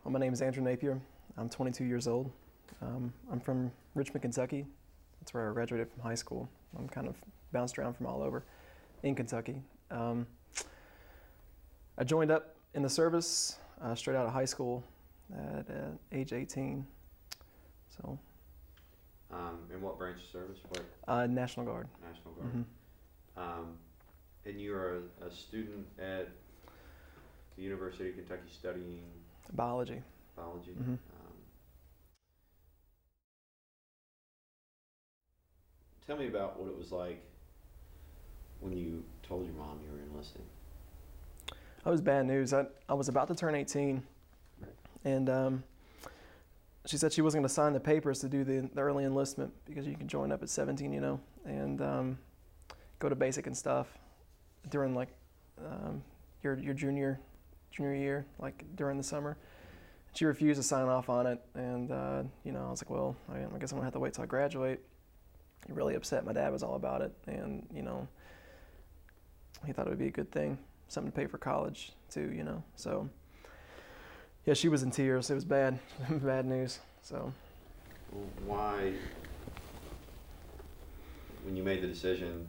Well, my name is Andrew Napier. I'm 22 years old. I'm from Richmond, Kentucky. That's where I graduated from high school. I'm kind of bounced around from all over in Kentucky. I joined up in the service straight out of high school at age 18. So. In what branch of service? National Guard. National Guard. Mm-hmm. And you're a student at the University of Kentucky studying Biology. biology. Mm-hmm. Tell me about what it was like when you told your mom you were enlisting. That was bad news. I was about to turn 18, and she said she wasn't going to sign the papers to do the early enlistment because you can join up at 17, and go to basic and stuff during like your junior year, like during the summer. She refused to sign off on it, and I was like, well, I guess I'm gonna have to wait till I graduate. He really upset. My dad was all about it, and he thought it would be a good thing, something to pay for college too, So yeah, she was in tears. It was bad, bad news. So. Well, why, when you made the decision,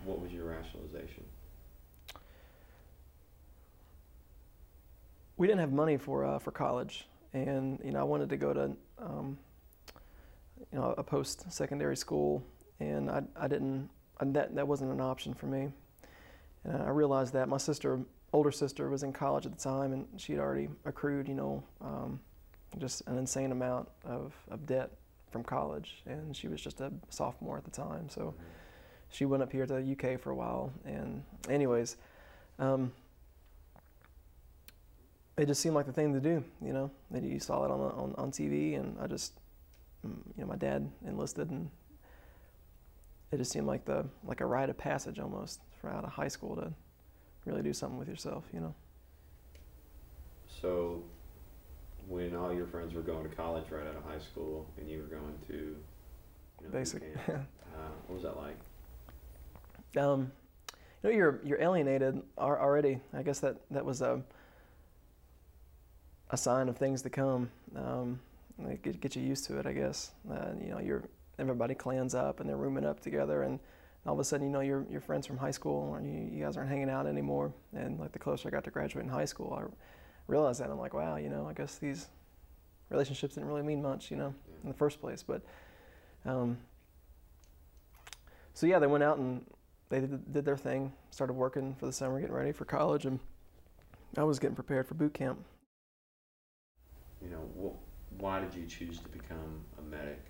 what was your rationalization? We didn't have money for college, and I wanted to go to a post-secondary school, and I didn't. That wasn't an option for me. And I realized that my older sister, was in college at the time, and she'd already accrued, just an insane amount of debt from college, and she was just a sophomore at the time. So. Mm-hmm. She went up here to the UK for a while, and anyways, it just seemed like the thing to do, that you saw it on TV, and I just, my dad enlisted, and it just seemed like a rite of passage almost for out of high school to really do something with yourself, So, when all your friends were going to college right out of high school, and you were going to, basic, what was that like? You're alienated already. I guess that was a sign of things to come. Get you used to it, I guess. Everybody clans up and they're rooming up together, and all of a sudden, your friends from high school, and you guys aren't hanging out anymore. And like the closer I got to graduating high school, I realized that I'm like, wow, I guess these relationships didn't really mean much, in the first place. But so yeah, they went out and they did their thing, started working for the summer, getting ready for college, and I was getting prepared for boot camp. Why did you choose to become a medic?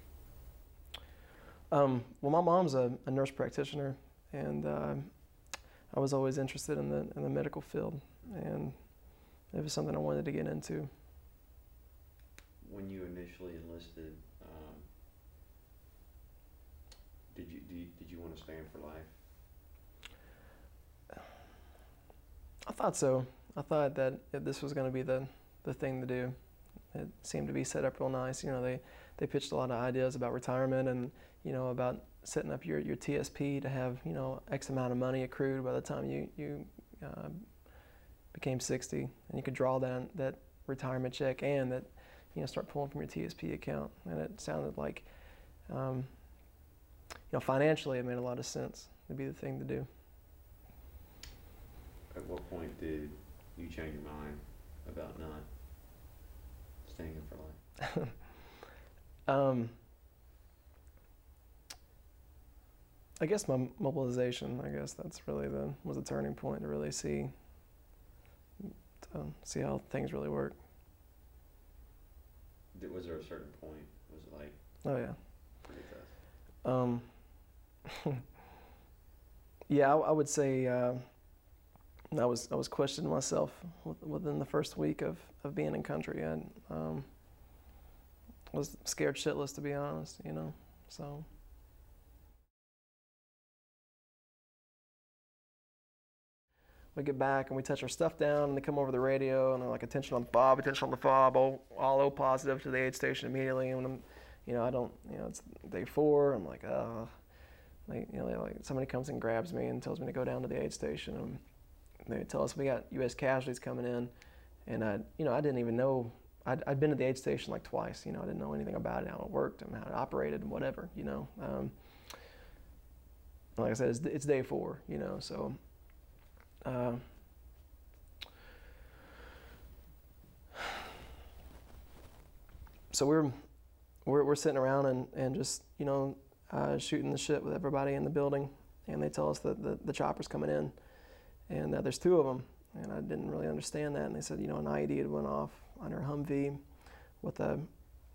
Well, my mom's a nurse practitioner, and I was always interested in the medical field, and it was something I wanted to get into. When you initially enlisted, did you want to stay in for life? I thought so. I thought that this was going to be the thing to do. It seemed to be set up real nice. They pitched a lot of ideas about retirement, and about setting up your TSP to have X amount of money accrued by the time you became 60, and you could draw down that retirement check, and that start pulling from your TSP account. And it sounded like financially it made a lot of sense. It'd be the thing to do. At what point did you change your mind about not staying in for life? I guess my mobilization. I guess that's really was a turning point to really see how things really work. Was there a certain point? Was it like? Oh yeah. Pretty fast. Yeah, I would say. I was questioning myself within the first week of being in country. I was scared shitless, to be honest, so. We get back and we touch our stuff down, and they come over the radio and they're like, attention on the fob, all O positive to the aid station immediately. And when it's day 4, I'm like, like somebody comes and grabs me and tells me to go down to the aid station, and they tell us we got U.S. casualties coming in, And I didn't even know. I'd been to the aid station like twice. I didn't know anything about it, how it worked, and how it operated, and whatever. Like I said, it's day 4. So. So we're sitting around and just shooting the shit with everybody in the building, and they tell us that the chopper's coming in, and there's 2 of them, and I didn't really understand that, and they said an IED had went off on our Humvee with a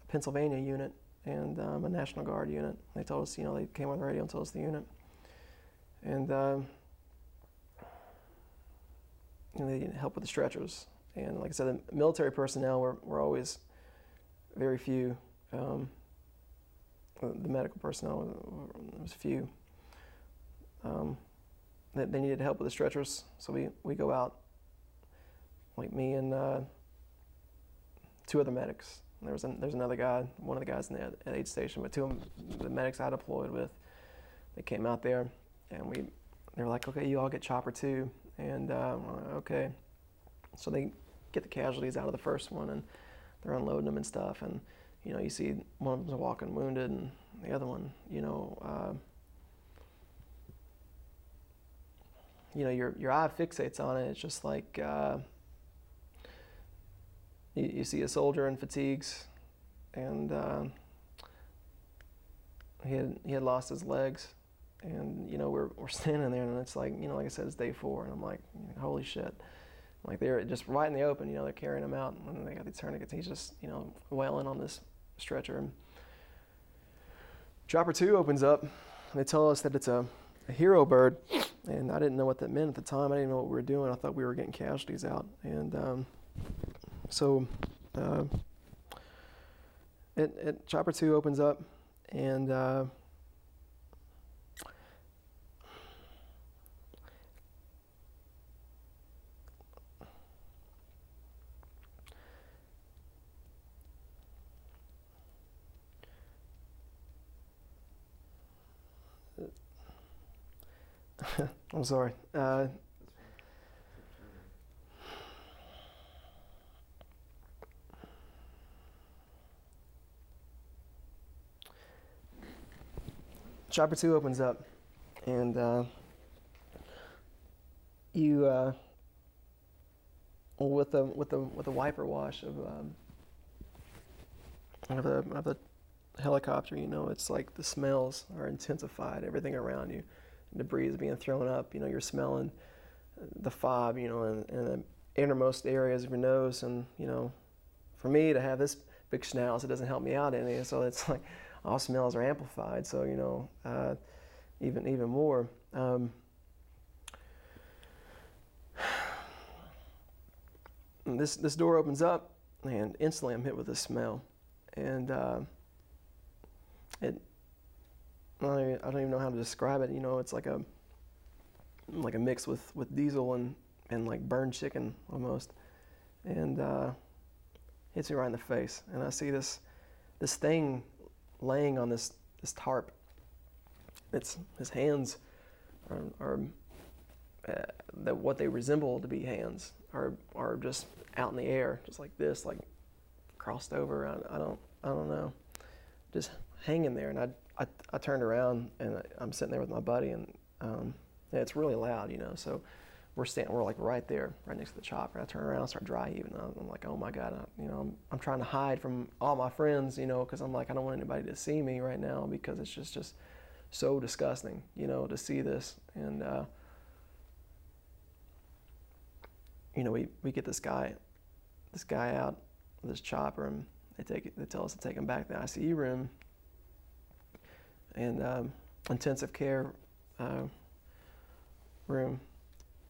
Pennsylvania unit and a National Guard unit. They told us, they came on the radio and told us the unit, and they didn't help with the stretchers, and like I said, the military personnel were always very few. The medical personnel was few. They needed help with the stretchers, so we go out, like me and 2 other medics. There's another guy, one of the guys in the aid station, but 2 of them, the medics I deployed with, they came out there, and they were like, okay, you all get chopper 2, and okay. So they get the casualties out of the first one, and they're unloading them and stuff, and you see one of them's walking wounded, and the other one, your eye fixates on it. It's just like you see a soldier in fatigues, and he had lost his legs, and we're standing there, and it's like like I said, it's day 4, and I'm like, holy shit. Like they're just right in the open, they're carrying him out, and they got these tourniquets. He's just, wailing on this stretcher. And chopper 2 opens up. And they tell us that it's a hero bird, and I didn't know what that meant at the time. I didn't know what we were doing. I thought we were getting casualties out, and so chopper 2 opens up, and I'm sorry. Chopper 2 opens up, and you with the wiper wash of the helicopter, it's like the smells are intensified. Everything around you, debris is being thrown up. You're smelling the fob, in the innermost areas of your nose, and for me to have this big schnauz, it doesn't help me out any. So it's like all smells are amplified. So even more. This door opens up, and instantly I'm hit with this smell, and I don't even know how to describe it. It's like a mix with diesel and like burned chicken almost, and hits me right in the face. And I see this thing laying on this tarp. His hands are that what they resemble to be hands are just out in the air, just like this, like crossed over. I don't know, just hanging there. And I turned around, and I'm sitting there with my buddy, and yeah, it's really loud, So we're like right there, right next to the chopper. I turn around and start dry heaving. I'm like, oh my God, I'm trying to hide from all my friends, because I'm like, I don't want anybody to see me right now, because it's just so disgusting, to see this. And we get this guy out with this chopper, and they tell us to take him back to the ICU room and intensive care room.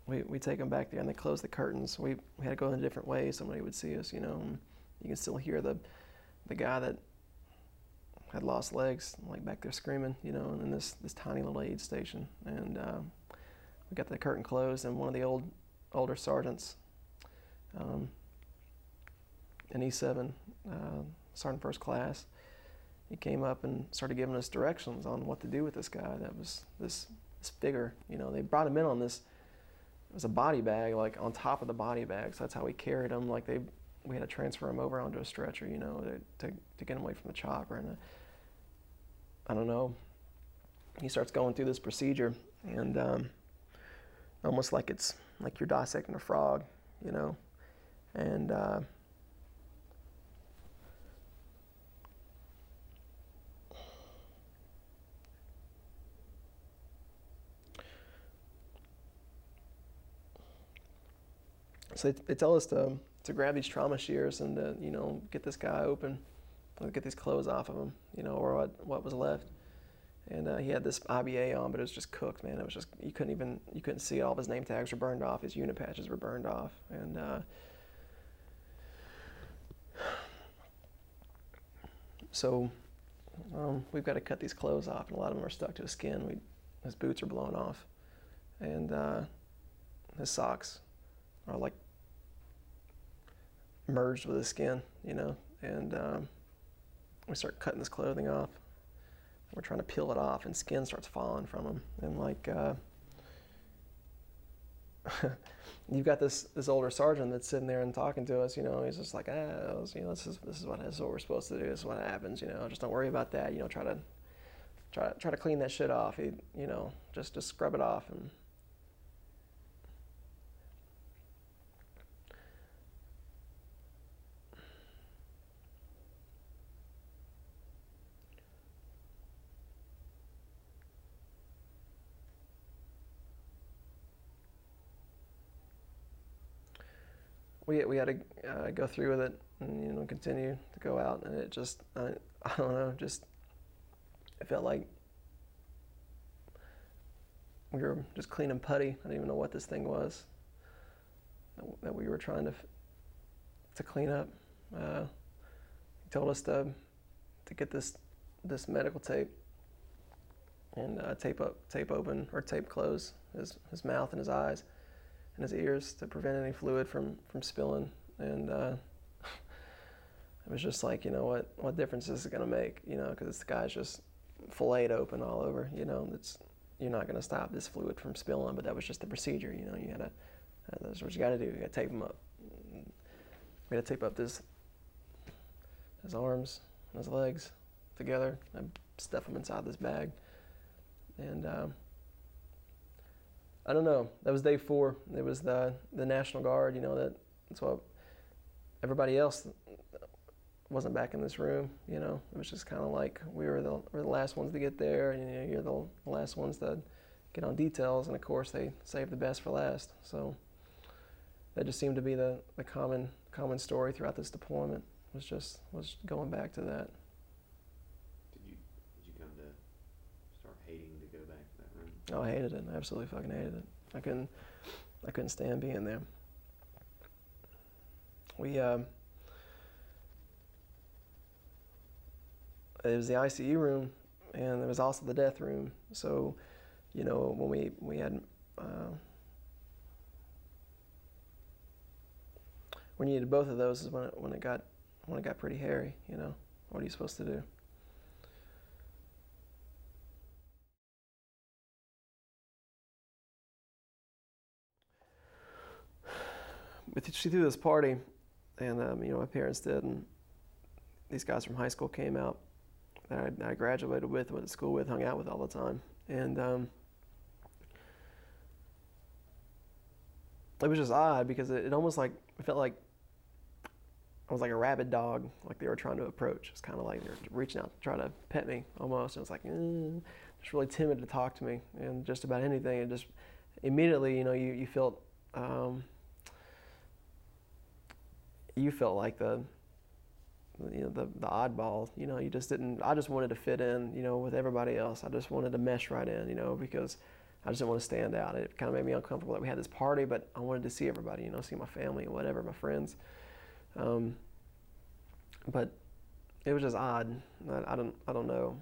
We take him back there, and they close the curtains. We had to go in a different way. Somebody would see us, and you can still hear the guy that had lost legs, like back there screaming, in this tiny little aid station. And we got the curtain closed, and one of the older sergeants, in E7, Sergeant First Class, he came up and started giving us directions on what to do with this guy. That was this figure. They brought him in on this was a body bag like on top of the body bag, so that's how we carried him. Like we had to transfer him over onto a stretcher, you know, to get him away from the chopper. And I don't know. He starts going through this procedure, and almost like it's like you're dissecting a frog, you know, and so they tell us to grab these trauma shears and to, you know, get this guy open, get these clothes off of him, you know, or what was left. And he had this IBA on, but it was just cooked, man. It was just, you couldn't see it. All of his name tags were burned off. His unit patches were burned off. And so we've got to cut these clothes off, and a lot of them are stuck to his skin. His boots are blown off, and his socks are like merged with his skin, you know. And we start cutting this clothing off. We're trying to peel it off, and skin starts falling from him. And like, you've got this older sergeant that's sitting there and talking to us. You know, he's just like, you know, this is what we're supposed to do. This is what happens. You know, just don't worry about that. You know, try to clean that shit off. You know, just scrub it off. And we had to go through with it and, you know, continue to go out. And it just, I don't know, just, it felt like we were just cleaning putty. I didn't even know what this thing was that we were trying to clean up. He told us to get this medical tape and tape close his mouth and his eyes and his ears to prevent any fluid from spilling. And it was just like, you know, what difference is it going to make, you know, because this guy's just filleted open all over, you know. You're not going to stop this fluid from spilling, but that was just the procedure, you know. That's what you got to do. You got to tape him up. We got to tape up his arms and his legs together and stuff them inside this bag. And I don't know. That was day 4. It was the National Guard. You know, that's what everybody else wasn't back in this room. You know, it was just kind of like we were the last ones to get there, and, you know, you're the last ones to get on details. And of course, they saved the best for last. So that just seemed to be the common story throughout this deployment. Was going back to that. Did you come to start hating to go back to that room? Oh, I hated it. I absolutely fucking hated it. I couldn't stand being there. It was the ICU room, and there was also the death room. So, you know, when we had when you needed both of those is when it got pretty hairy. You know, what are you supposed to do? But she threw this party, and you know, my parents did, and these guys from high school came out that I graduated with, went to school with, hung out with all the time, and it was just odd because it almost like it felt like I was like a rabid dog, like they were trying to approach. It's kind of like they were reaching out to try to pet me almost. And it's like, just really timid to talk to me and just about anything. And just immediately, you know, you felt like the oddball. You know, you just didn't. I just wanted to fit in, you know, with everybody else. I just wanted to mesh right in, you know, because I just didn't want to stand out. It kind of made me uncomfortable that we had this party, but I wanted to see everybody, you know, see my family and whatever, my friends. But it was just odd. I don't know.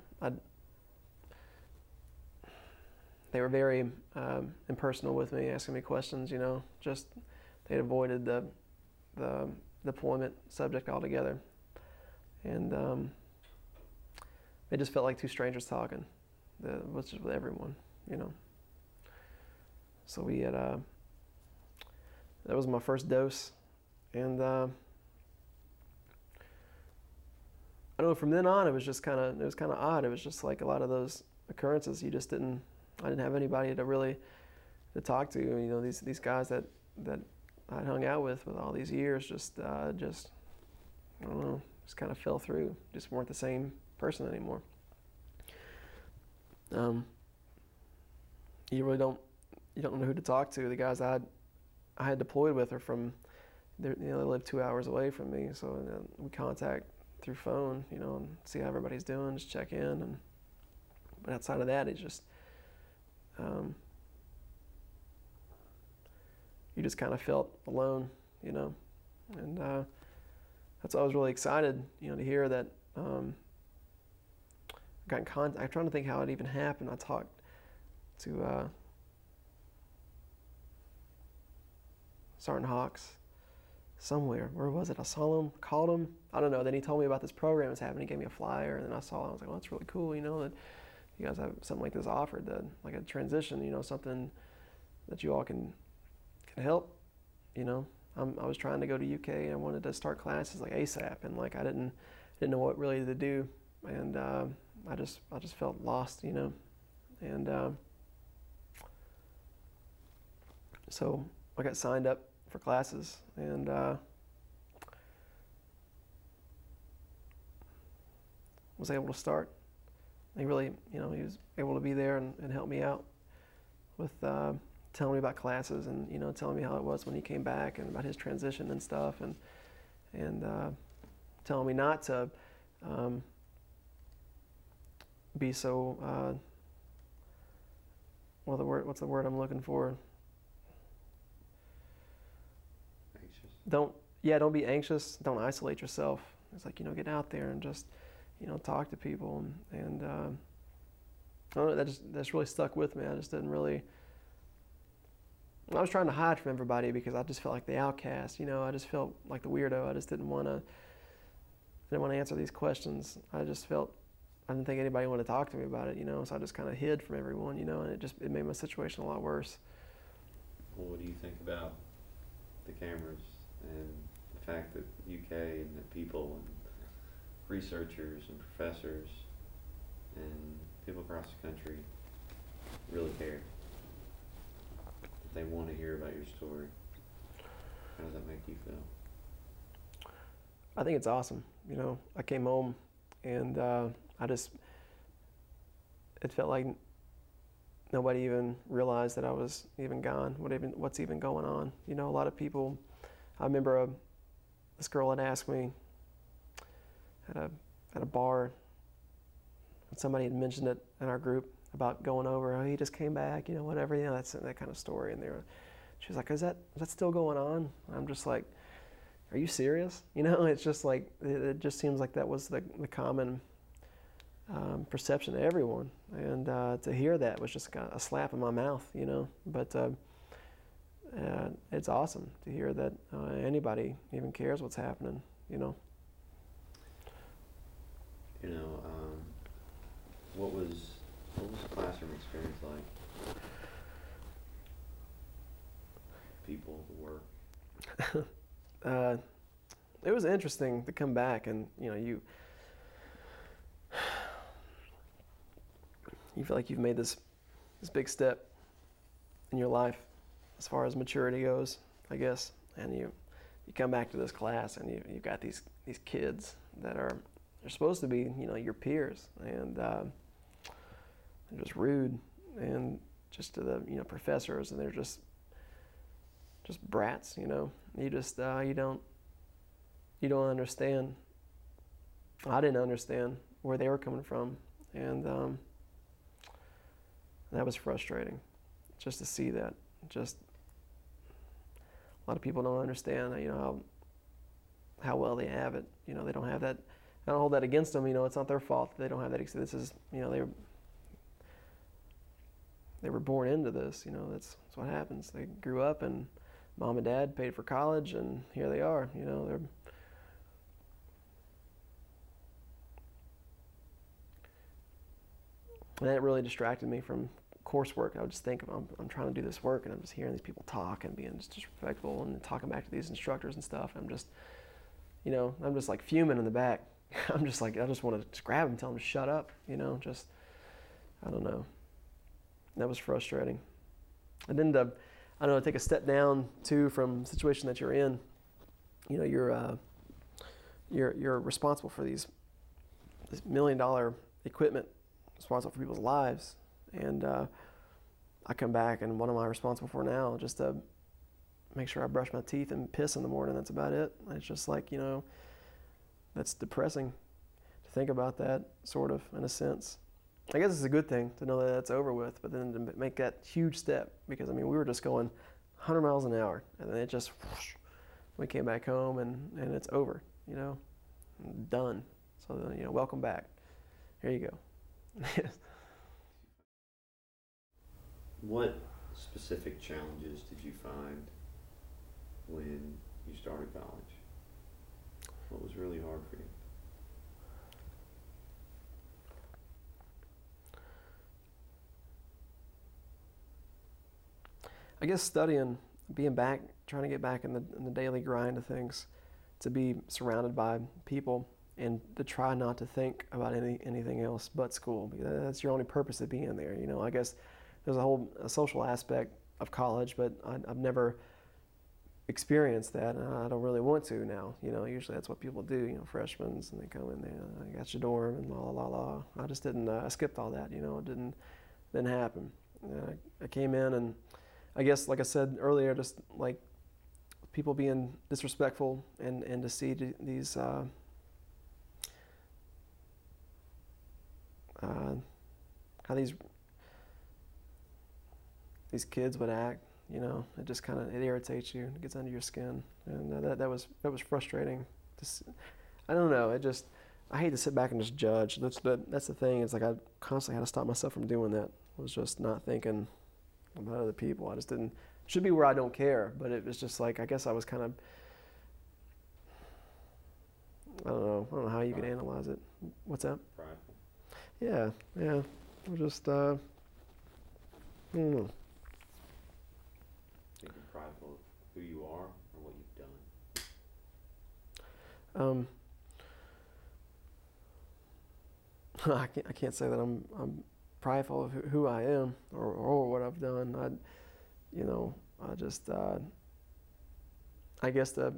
They were very impersonal with me, asking me questions. You know, just they avoided the deployment subject altogether, and it just felt like two strangers talking. It was just with everyone, you know. So we had that was my first dose, and I don't know. From then on, it was kind of odd. It was just like a lot of those occurrences. I didn't have anybody to talk to. You know, these guys that I'd hung out with all these years, just I don't know, just kind of fell through. Just weren't the same person anymore. You don't know who to talk to. The guys I had deployed with are from, they live 2 hours away from me, so we contact through phone, and see how everybody's doing, just check in, but outside of that, it's just, you just kind of felt alone, and that's why I was really excited, to hear that. I got in contact. I'm trying to think how it even happened. I talked to Sergeant Hawks somewhere. Where was it? I saw him, called him. I don't know. Then he told me about this program that's happening. He gave me a flyer, and then I saw it. I was like, well, that's really cool, that you guys have something like this offered, like a transition, something that you all can help, I was trying to go to UK, and I wanted to start classes like ASAP, and like I didn't know what really to do, and I just felt lost, and so I got signed up for classes, and was able to start. He really, he was able to be there and help me out with telling me about classes, and telling me how it was when he came back, and about his transition and stuff, and telling me not to be so what's the word I'm looking for? Anxious. Don't be anxious. Don't isolate yourself. It's like, get out there and just, talk to people, and I don't know, that's really stuck with me. I just didn't really. I was trying to hide from everybody because I just felt like the outcast. I just felt like the weirdo. I just didn't want to answer these questions. I didn't think anybody wanted to talk to me about it. So I just kind of hid from everyone. And it made my situation a lot worse. Well, what do you think about the cameras and the fact that the UK and the people and researchers and professors and people across the country really care? They want to hear about your story. How does that make you feel? I think it's awesome. I came home, and it felt like nobody even realized that I was even gone. What's even going on? A lot of people. I remember this girl had asked me at a bar. Somebody had mentioned it in our group about going over. Oh, he just came back. Whatever. That's that kind of story. And she was like, "Is that still going on?" I'm just like, "Are you serious?" It's just like it just seems like that was the common perception to everyone, and to hear that was just kind of a slap in my mouth. But it's awesome to hear that anybody even cares what's happening. What was the classroom experience like? People, the work. It was interesting to come back, and you feel like you've made this big step in your life as far as maturity goes, I guess, and you come back to this class, and you've got these kids that they're supposed to be your peers, and they're just rude, and just to the professors, and they're just brats. You just you don't understand. I didn't understand where they were coming from, and that was frustrating, just to see that. Just a lot of people don't understand, how well they have it. They don't have that. I don't hold that against them. It's not their fault that they don't have that. This is, they were born into this. That's what happens. They grew up, and mom and dad paid for college, and here they are. They're. And that really distracted me from coursework, I would just think I'm trying to do this work, and I'm just hearing these people talk and being just disrespectful and talking back to these instructors and stuff. And I'm just like fuming in the back. I'm just like, I just want to just grab them and tell them to shut up, just, I don't know. That was frustrating. And then I don't know, take a step down too from the situation that you're in. You're responsible for this $1 million equipment, responsible for people's lives. And I come back, and what am I responsible for now? Just to make sure I brush my teeth and piss in the morning. That's about it. It's just like, that's depressing to think about that, sort of, in a sense. I guess it's a good thing to know that that's over with, but then to make that huge step, because we were just going 100 miles an hour, and then it just, whoosh, we came back home, and it's over, done. So then, welcome back. Here you go. What specific challenges did you find when you started college? What was really hard for you? I guess studying, being back, trying to get back in the daily grind of things, to be surrounded by people, and to try not to think about anything else but school, because that's your only purpose of being there. I guess there's a social aspect of college, but I've never experienced that, and I don't really want to now. Usually that's what people do, freshmen, and they come in there, I got your dorm, and la. I just didn't, I skipped all that, it didn't happen. I came in, and I guess, like I said earlier, just like people being disrespectful, and to see these how these kids would act, it just it irritates you, it gets under your skin, and that was frustrating. I don't know, I hate to sit back and just judge. That's the thing. It's like I constantly had to stop myself from doing that. I was just not thinking about other people. I just didn't. Should be where I don't care, but it was just like, I guess I was kind of, I don't know how you could analyze it. What's that? Prideful. Yeah. I'm just, I don't know. Think you're prideful of who you are or what you've done? I can't say that I'm prideful of who I am or what I've done. I guess to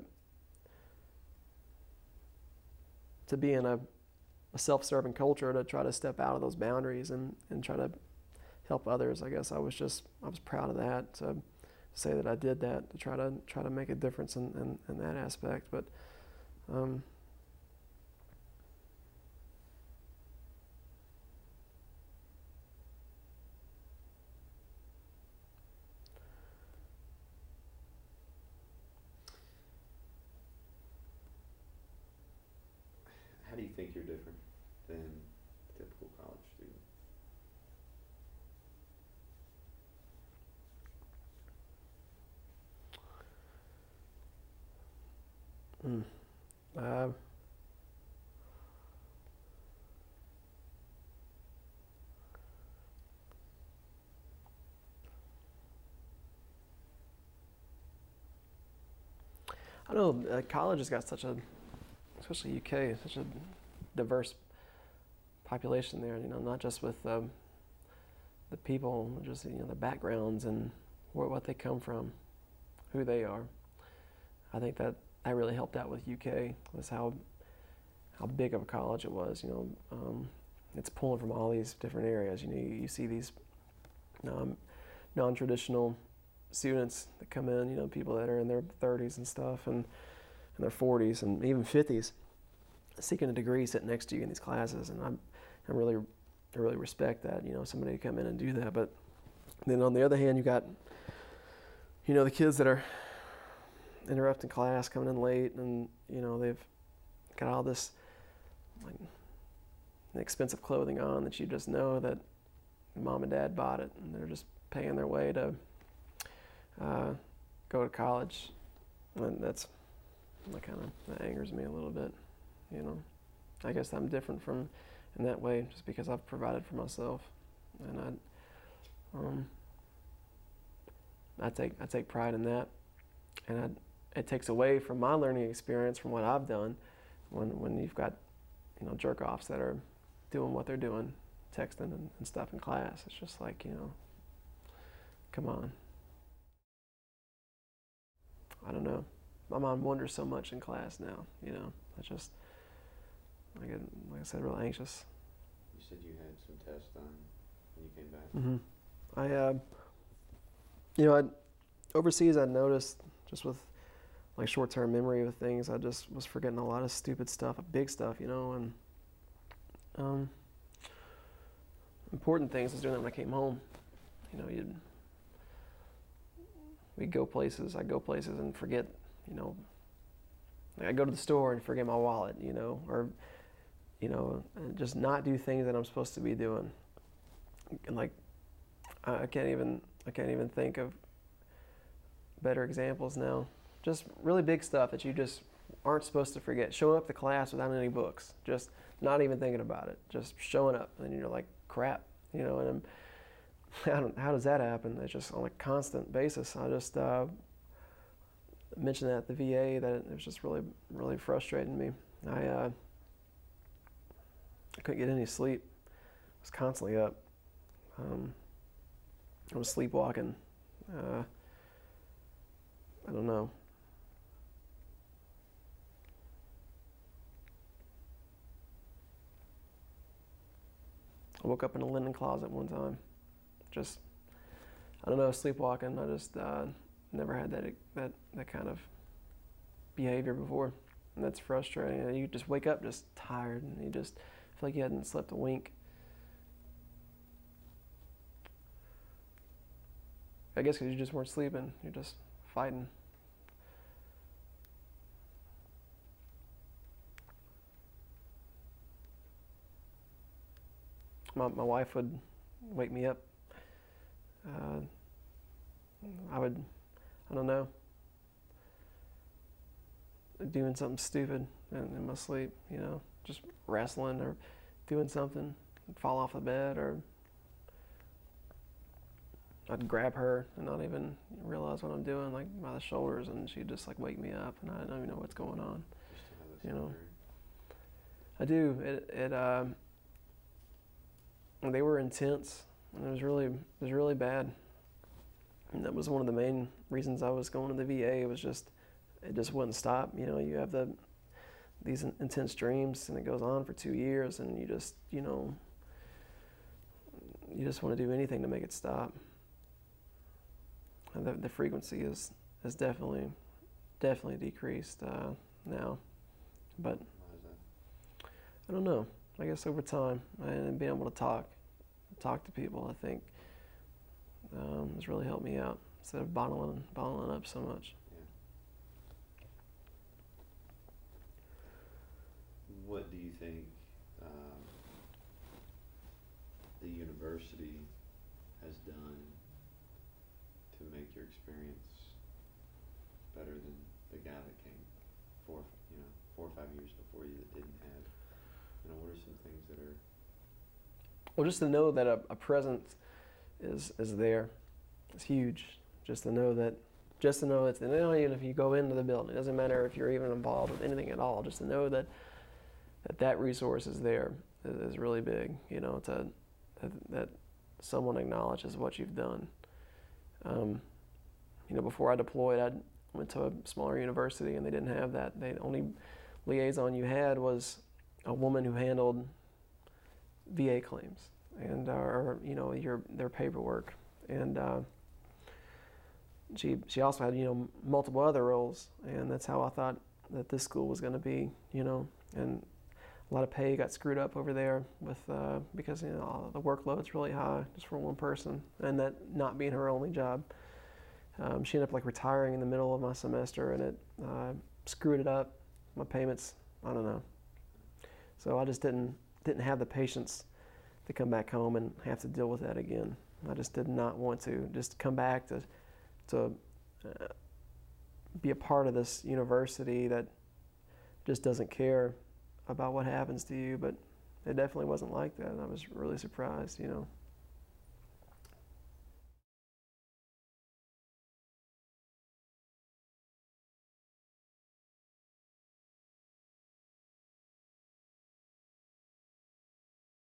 be in a self-serving culture, to try to step out of those boundaries and try to help others. I guess I was proud of that, to say that I did that, to try to make a difference in that aspect. But How do you think you're different than a typical college student? I don't know, college has got especially UK, such a diverse population there. Not just with the people, just the backgrounds and what they come from, who they are. I think that really helped out with UK, was how big of a college it was. It's pulling from all these different areas. You see these non-traditional students that come in, people that are in their 30s and stuff, and in their 40s and even 50s, seeking a degree, sitting next to you in these classes. And I really respect that, somebody to come in and do that. But then on the other hand, you got, the kids that are interrupting class, coming in late, and they've got all this like expensive clothing on that you just know that mom and dad bought it, and they're just paying their way to go to college. And that angers me a little bit. I guess I'm different in that way, just because I've provided for myself, and Um, I take pride in that, and it takes away from my learning experience from what I've done. When you've got jerk offs that are doing what they're doing, texting and stuff in class, it's just like come on. I don't know. My mind wanders so much in class now. I get, like I said, real anxious. You said you had some tests done when you came back. Mm-hmm. I overseas I noticed just with like short-term memory of things, I just was forgetting a lot of stupid stuff, big stuff, and important things. I was doing that when I came home. I'd go places and forget, like I go to the store and forget my wallet, or and just not do things that I'm supposed to be doing. And like I can't even think of better examples now. Just really big stuff that you just aren't supposed to forget. Showing up to class without any books, just not even thinking about it, just showing up, and you're like, crap, and how does that happen? It's just on a constant basis. I just mentioned that at the VA that it was just really, really frustrating me. I couldn't get any sleep. I was constantly up. I was sleepwalking. I don't know. I woke up in a linen closet one time. Just, I don't know, sleepwalking. I just never had that kind of behavior before. And that's frustrating. You just wake up just tired, and you just feel like you hadn't slept a wink. I guess because you just weren't sleeping. You're just fighting. My wife would wake me up. I don't know, doing something stupid in my sleep, just wrestling or doing something, fall off the bed, or I'd grab her and not even realize what I'm doing, like by the shoulders, and she'd just like wake me up, and I don't even know what's going on. I do. They were intense, and it was really bad. And that was one of the main reasons I was going to the VA. It just wouldn't stop. You have these intense dreams, and it goes on for 2 years, and you just want to do anything to make it stop. And the frequency is definitely decreased now, but Why is that? I don't know. I guess over time and being able to talk to people, I think has really helped me out instead of bottling up so much. Yeah. What do you think the university has done to make your experience better than the guy that came 4 or 5 years before you that didn't have? What are some things that are? Well, just to know that a presence is there, it's huge. Just to know it's, even if you go into the building, it doesn't matter if you're even involved with anything at all. Just to know that resource is there is really big. That someone acknowledges what you've done. Before I deployed, I went to a smaller university, and they didn't have that. The only liaison you had was a woman who handled VA claims and their paperwork, and she also had multiple other roles, and that's how I thought that this school was going to be, and a lot of pay got screwed up over there with because the workload's really high just for one person, and that not being her only job. She ended up retiring in the middle of my semester, and it screwed it up. My payments, I don't know. So I just didn't have the patience to come back home and have to deal with that again. I just did not want to just come back to be a part of this university that just doesn't care about what happens to you. But it definitely wasn't like that. And I was really surprised,